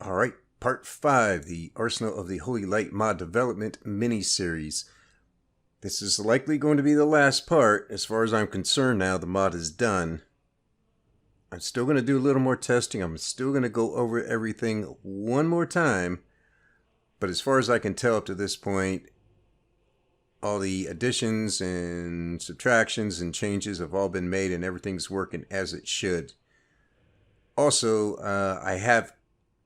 Alright, Part 5, the Arsenal of the Holy Light mod development mini-series. This is likely going to be the last part. As far as I'm concerned now, the mod is done. I'm still going to do a little more testing. I'm still going to go over everything one more time. But as far as I can tell up to this point, all the additions and subtractions and changes have all been made and everything's working as it should. Also, I have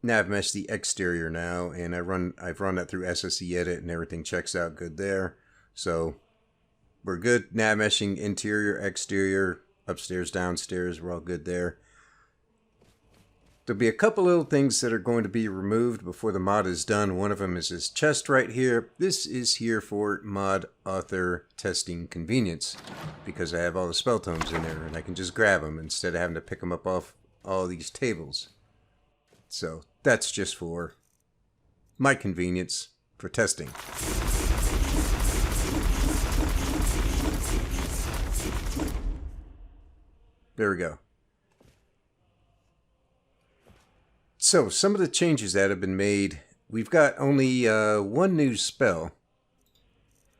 nav mesh the exterior now, and I've run that through SSE edit and everything checks out good there. So we're good nav meshing interior, exterior, upstairs, downstairs, we're all good there. There'll be a couple little things that are going to be removed before the mod is done. One of them is this chest right here. This is here for mod author testing convenience because I have all the spell tomes in there and I can just grab them instead of having to pick them up off all these tables. So that's just for my convenience for testing. There we go. So some of the changes that have been made, we've got only one new spell,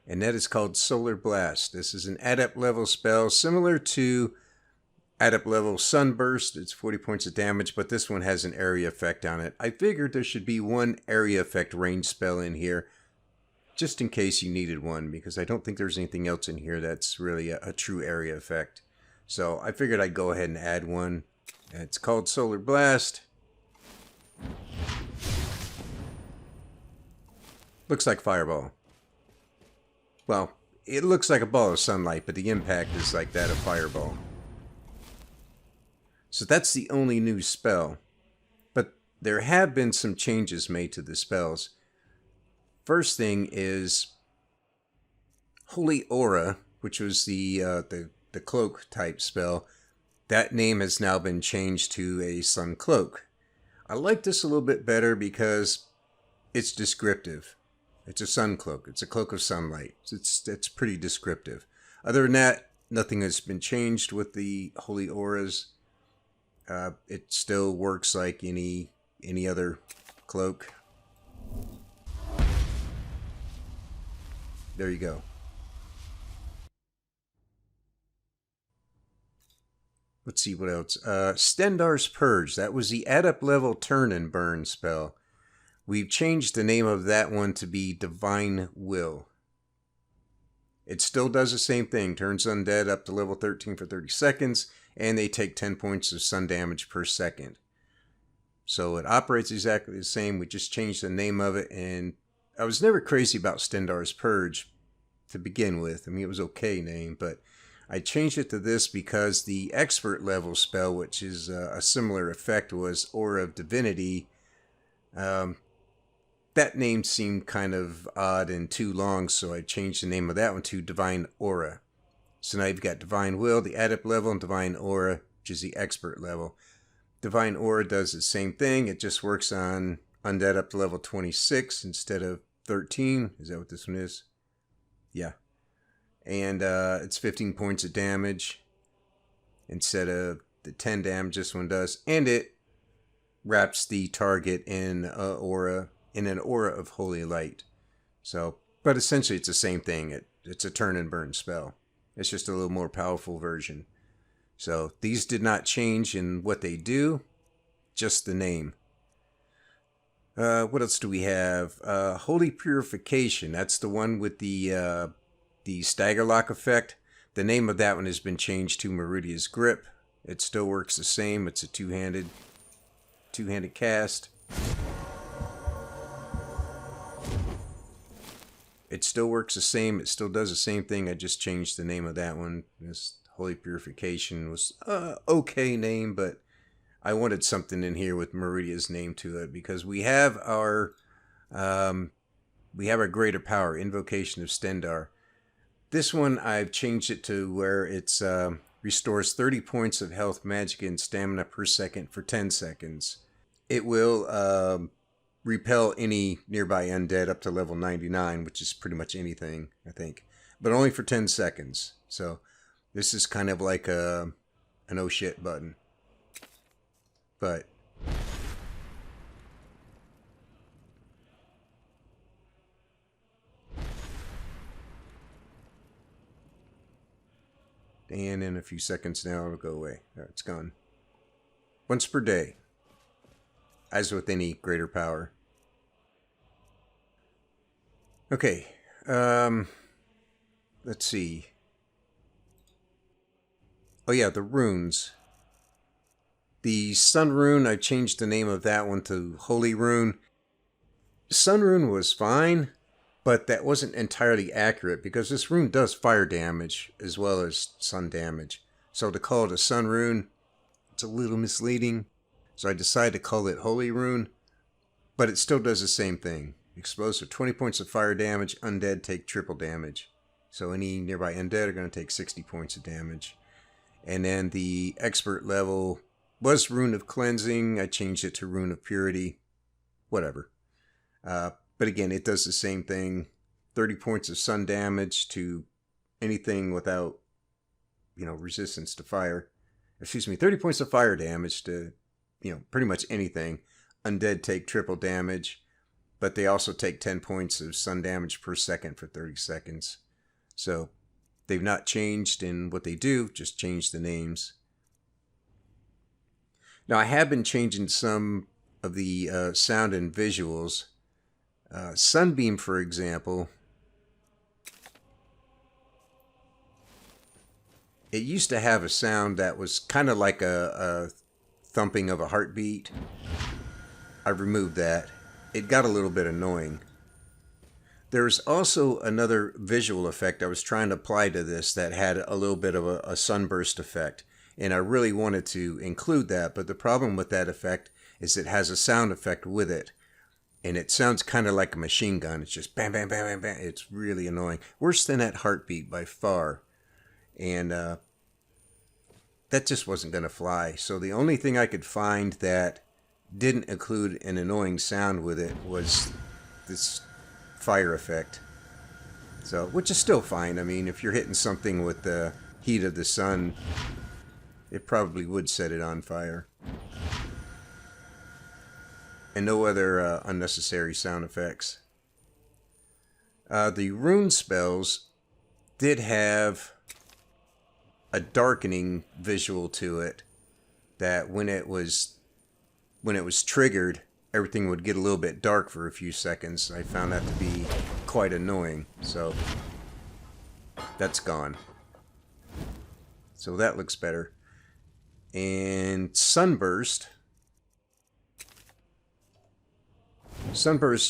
and that is called Solar Blast. This is an adept level spell similar to adept level Sunburst. It's 40 points of damage, but this one has an area effect on it. I figured there should be one area effect range spell in here, just in case you needed one, because I don't think there's anything else in here that's really a true area effect. So I figured I'd go ahead and add one. It's called Solar Blast. Looks like Fireball. Well, it looks like a ball of sunlight, but the impact is like that of Fireball. So that's the only new spell. But there have been some changes made to the spells. First thing is Holy Aura, which was the cloak type spell. That name has now been changed to a Sun Cloak. I like this a little bit better because it's descriptive. It's a sun cloak. It's a cloak of sunlight. It's pretty descriptive. Other than that, nothing has been changed with the Holy Auras. It still works like any other cloak. There you go. Let's see what else. Stendar's Purge. That was the adept level turn and burn spell. We've changed the name of that one to be Divine Will. It still does the same thing. Turns undead up to level 13 for 30 seconds. And they take 10 points of sun damage per second. So it operates exactly the same. We just changed the name of it. And I was never crazy about Stendar's Purge to begin with. I mean, it was okay name, but I changed it to this because the expert level spell, which is a similar effect, was Aura of Divinity. That name seemed kind of odd and too long, so I changed the name of that one to Divine Aura. So now you've got Divine Will, the adept level, and Divine Aura, which is the expert level. Divine Aura does the same thing. It just works on undead up to level 26 instead of 13. Is that what this one is? Yeah. And it's 15 points of damage instead of the 10 damage this one does. And it wraps the target in an aura of holy light. So, but essentially it's the same thing. It's a turn and burn spell. It's just a little more powerful version. So these did not change in what they do, just the name. What else do we have? Holy Purification. That's the one with the stagger lock effect. The name of that one has been changed to Meridia's Grip. It still works the same. It's a two-handed cast. It still works the same. It still does the same thing. I just changed the name of that one. This Holy Purification was okay name, but I wanted something in here with Meridia's name to it because we have our greater power, Invocation of Stendar. This one, I've changed it to where it's restores 30 points of health, magic, and stamina per second for 10 seconds. It will repel any nearby undead up to level 99, which is pretty much anything, I think. But only for 10 seconds. So this is kind of like an oh shit button. But And in a few seconds now, it'll go away. There, it's gone. Once per day. As with any greater power. Okay. Let's see. Oh yeah, the runes. The Sun Rune, I changed the name of that one to Holy Rune. Sun Rune was fine, but that wasn't entirely accurate because this rune does fire damage as well as sun damage. So to call it a Sun Rune, it's a little misleading. So I decided to call it Holy Rune, but it still does the same thing. Exposed to 20 points of fire damage, undead take triple damage. So any nearby undead are going to take 60 points of damage. And then the expert level was Rune of Cleansing. I changed it to Rune of Purity. Whatever. But again, it does the same thing. 30 points of sun damage to anything without, resistance to fire. 30 points of fire damage to, pretty much anything. Undead take triple damage, but they also take 10 points of sun damage per second for 30 seconds. So they've not changed in what they do, just changed the names. Now, I have been changing some of the sound and visuals. Sunbeam, for example, it used to have a sound that was kind of like a thumping of a heartbeat. I removed that. It got a little bit annoying. There's also another visual effect I was trying to apply to this that had a little bit of a sunburst effect. And I really wanted to include that, but the problem with that effect is it has a sound effect with it. And it sounds kind of like a machine gun. It's just bam, bam, bam, bam, bam. It's really annoying. Worse than that heartbeat by far. And that just wasn't going to fly. So the only thing I could find that didn't include an annoying sound with it was this fire effect. So, which is still fine. I mean, if you're hitting something with the heat of the sun, it probably would set it on fire. And no other unnecessary sound effects. The rune spells did have a darkening visual to it, that when it was triggered, everything would get a little bit dark for a few seconds. I found that to be quite annoying, so that's gone. So that looks better. And Sunburst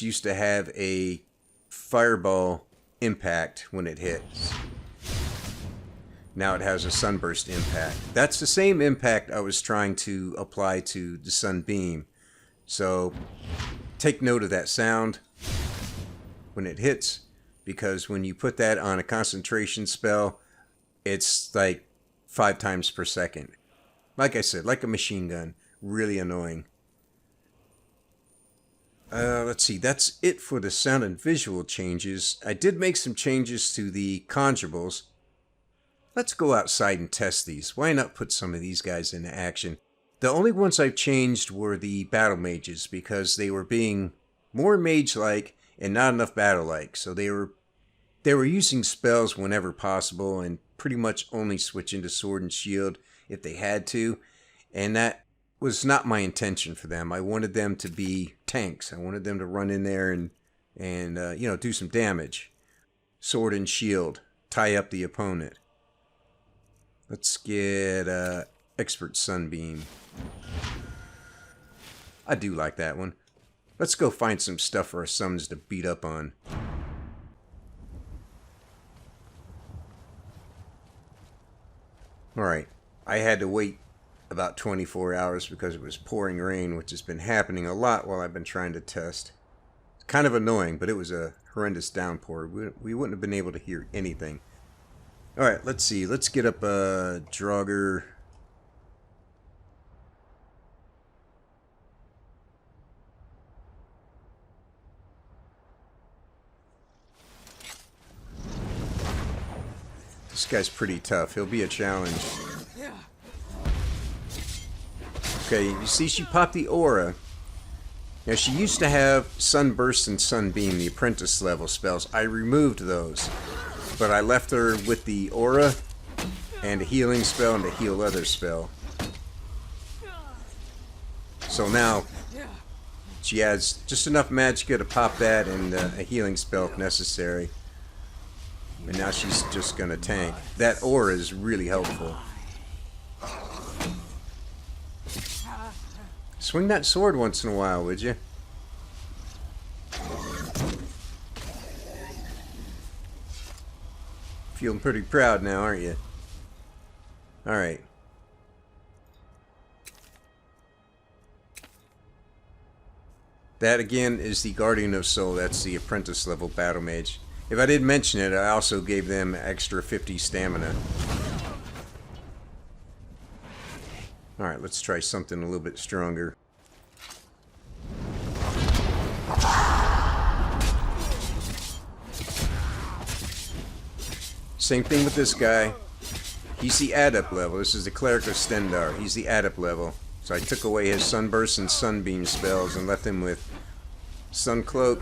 used to have a fireball impact when it hits. Now it has a sunburst impact. That's the same impact I was trying to apply to the sunbeam. So take note of that sound when it hits, because when you put that on a concentration spell, it's like 5 times per second. Like I said, like a machine gun. Really annoying. Let's see, that's it for the sound and visual changes. I did make some changes to the conjurables. Let's go outside and test these. Why not put some of these guys into action? The only ones I've changed were the battle mages, because they were being more mage-like and not enough battle-like. So they were using spells whenever possible and pretty much only switch into sword and shield if they had to. And that was not my intention for them. I wanted them to be tanks. I wanted them to run in there and do some damage. Sword and shield. Tie up the opponent. Let's get Expert Sunbeam. I do like that one. Let's go find some stuff for our summons to beat up on. Alright, I had to wait about 24 hours because it was pouring rain, which has been happening a lot while I've been trying to test. It's kind of annoying, but it was a horrendous downpour. We wouldn't have been able to hear anything. Alright, let's see. Let's get up Draugr. This guy's pretty tough. He'll be a challenge. Okay, you see she popped the aura. Now she used to have Sunburst and Sunbeam, the apprentice level spells. I removed those. But I left her with the aura. and a healing spell, and a heal other spell. So now she has just enough magicka to pop that and a healing spell if necessary. And now she's just going to tank. That aura is really helpful. Swing that sword once in a while, would you? Feeling pretty proud now, aren't you? Alright. That again is the Guardian of Soul. That's the apprentice level battle mage. If I didn't mention it, I also gave them extra 50 stamina. Alright, let's try something a little bit stronger. Same thing with this guy. He's the adept level. This is the cleric of Stendar. He's the adept level. So I took away his Sunburst and Sunbeam spells and left him with Sun Cloak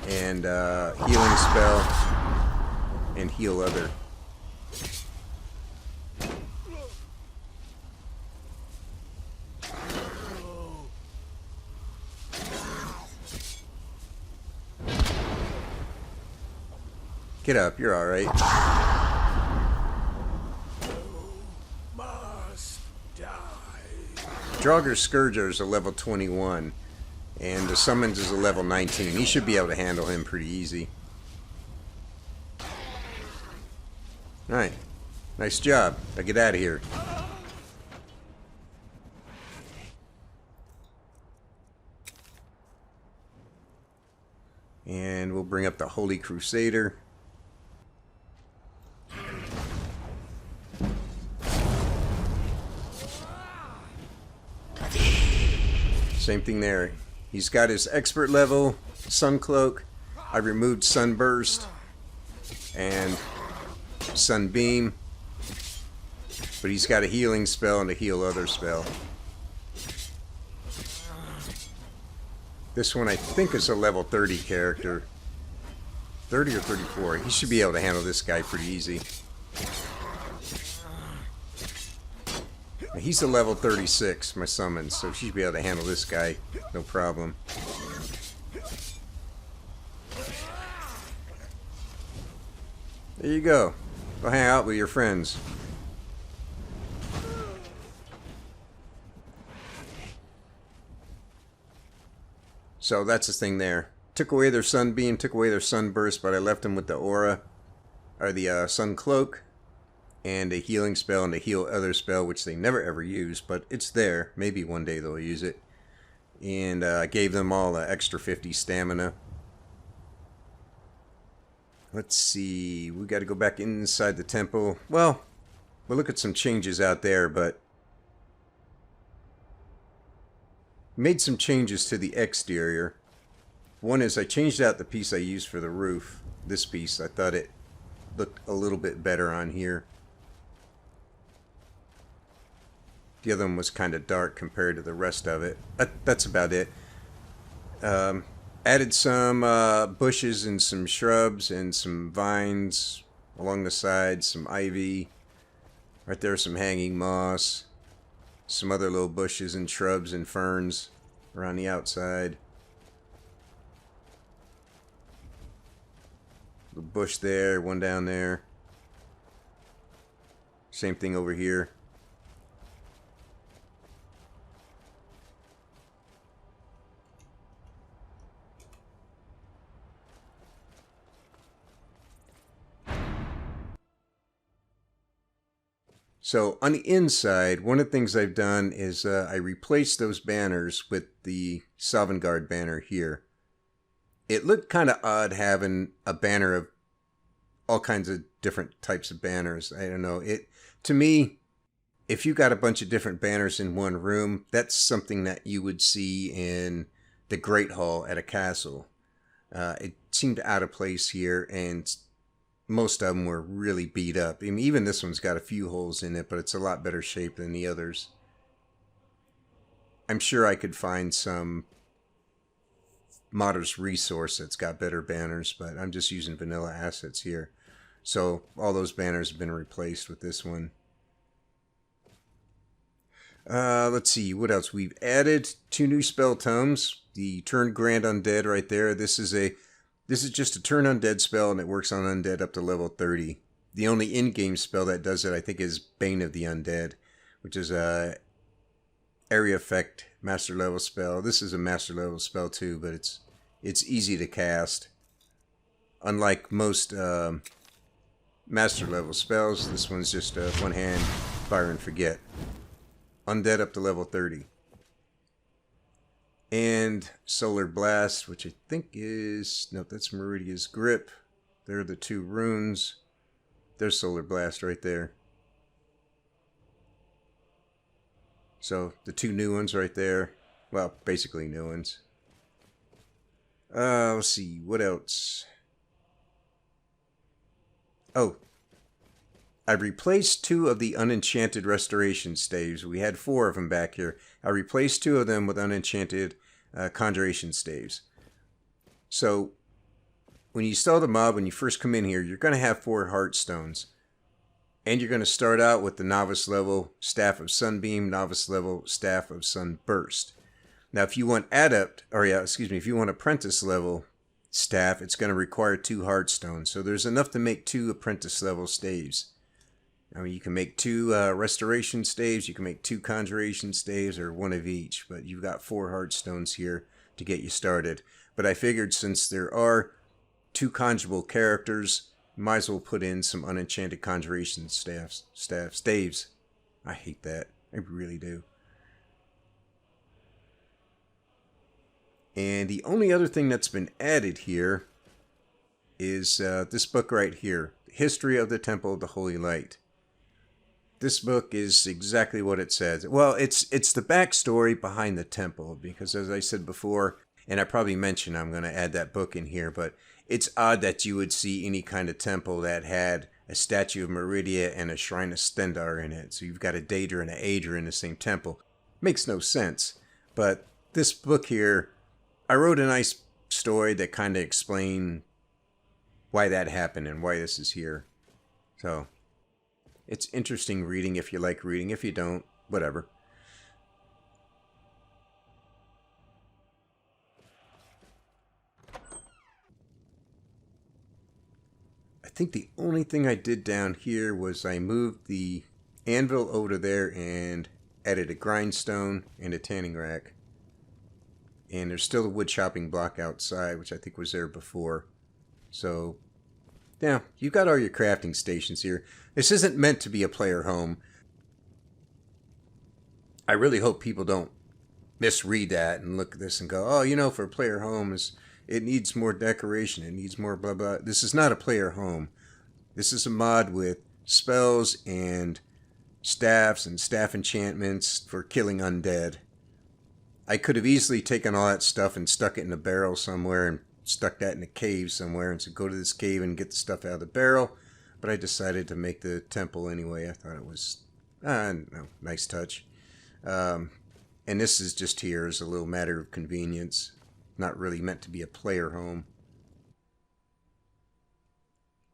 and healing spell and heal other. Get up, you're alright. Draugr Scourger is a level 21, and the Summons is a level 19. He should be able to handle him pretty easy. Alright, nice job. Now get out of here. And we'll bring up the Holy Crusader. Same thing there. He's got his expert level Sun Cloak. I removed Sunburst and Sunbeam, but he's got a healing spell and a heal other spell. This one I think is a level 30 character. 30 or 34. He should be able to handle this guy pretty easy. He's a level 36, my summons, so she should be able to handle this guy, no problem. There you go. Go hang out with your friends. So that's the thing there. Took away their Sunbeam, took away their Sunburst, but I left them with the Aura, or the Sun Cloak, and a healing spell and a heal other spell, which they never ever use, but it's there. Maybe one day they'll use it. And I gave them all an extra 50 stamina. Let's see, we got to go back inside the temple. Well, we'll look at some changes out there, but made some changes to the exterior. One is I changed out the piece I used for the roof. This piece, I thought it looked a little bit better on here. The other one was kind of dark compared to the rest of it. That's about it. Added some bushes and some shrubs and some vines along the sides, some ivy. Right there, some hanging moss. Some other little bushes and shrubs and ferns around the outside. The bush there, one down there. Same thing over here. So on the inside, one of the things I've done is I replaced those banners with the Sovngarde banner here. It looked kind of odd having a banner of all kinds of different types of banners. I don't know. To me, if you got a bunch of different banners in one room, that's something that you would see in the Great Hall at a castle. It seemed out of place here, and most of them were really beat up. I mean, even this one's got a few holes in it, but it's a lot better shape than the others. I'm sure I could find some modest resource that's got better banners, but I'm just using vanilla assets here. So all those banners have been replaced with this one. Let's see, what else? We've added 2 new spell tomes. The Turn Grand Undead right there. This is just a Turn Undead spell, and it works on Undead up to level 30. The only in-game spell that does it, I think, is Bane of the Undead, which is a area effect master level spell. This is a master level spell too, but it's easy to cast. Unlike most master level spells, this one's just a one-hand fire and forget. Undead up to level 30. And Solar Blast, which I think is... Nope, that's Meridia's Grip. They're the 2 runes. There's Solar Blast right there. So, the 2 new ones right there. Well, basically new ones. Let's see, what else? Oh. I replaced 2 of the unenchanted restoration staves. We had 4 of them back here. I replaced 2 of them with unenchanted conjuration staves. So, when you start the mob, when you first come in here, you're going to have 4 heartstones. And you're going to start out with the novice level Staff of Sunbeam, novice level Staff of Sunburst. Now, if you want if you want apprentice level staff, it's going to require 2 heartstones. So there's enough to make 2 apprentice level staves. I mean, you can make 2 restoration staves, you can make 2 conjuration staves, or 1 of each. But you've got 4 heartstones here to get you started. But I figured since there are 2 conjurable characters, might as well put in some unenchanted conjuration staves. I hate that. I really do. And the only other thing that's been added here is this book right here, History of the Temple of the Holy Light. This book is exactly what it says. Well, it's the backstory behind the temple, because as I said before, and I probably mentioned I'm going to add that book in here, but it's odd that you would see any kind of temple that had a statue of Meridia and a shrine of Stendar in it. So you've got a Daedra and an Aedra in the same temple. Makes no sense. But this book here, I wrote a nice story that kind of explained why that happened and why this is here. So, it's interesting reading if you like reading. If you don't, whatever. I think the only thing I did down here was I moved the anvil over there and added a grindstone and a tanning rack. And there's still a wood chopping block outside, which I think was there before. So, yeah, you've got all your crafting stations here. This isn't meant to be a player home. I really hope people don't misread that and look at this and go, oh, you know, for a player home, it needs more decoration, it needs more blah blah. This is not a player home. This is a mod with spells and staffs and staff enchantments for killing undead. I could have easily taken all that stuff and stuck it in a barrel somewhere and stuck that in a cave somewhere and said, go to this cave and get the stuff out of the barrel. But I decided to make the temple anyway. I thought it was, nice touch. And this is just here as a little matter of convenience. Not really meant to be a player home.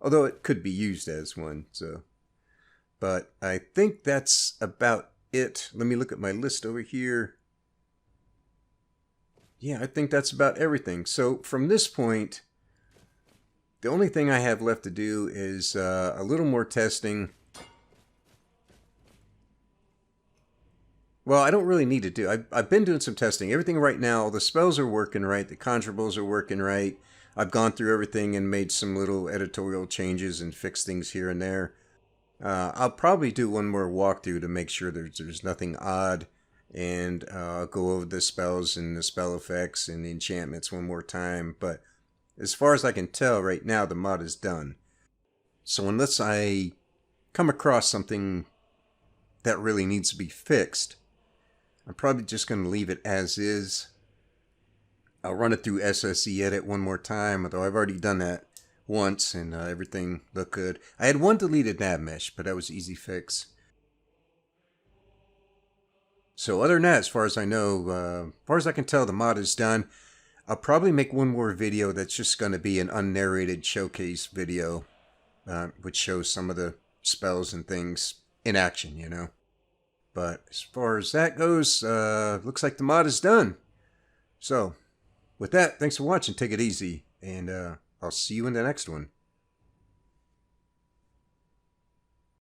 Although it could be used as one, so. But I think that's about it. Let me look at my list over here. Yeah, I think that's about everything. So from this point, the only thing I have left to do is a little more testing. Well, I don't really need to do. I've been doing some testing. Everything right now, all the spells are working right. The conjurables are working right. I've gone through everything and made some little editorial changes and fixed things here and there. I'll probably do one more walkthrough to make sure there's nothing odd. And I'll go over the spells and the spell effects and the enchantments one more time. But as far as I can tell right now, the mod is done. So unless I come across something that really needs to be fixed, I'm probably just going to leave it as is. I'll run it through SSE edit one more time, although I've already done that once and everything looked good. I had one deleted nav mesh, but that was easy fix. So other than that, as far as I know, as far as I can tell, the mod is done. I'll probably make one more video that's just going to be an unnarrated showcase video. which shows some of the spells and things in action, you know. But as far as that goes, looks like the mod is done. So, with that, thanks for watching. Take it easy, and I'll see you in the next one.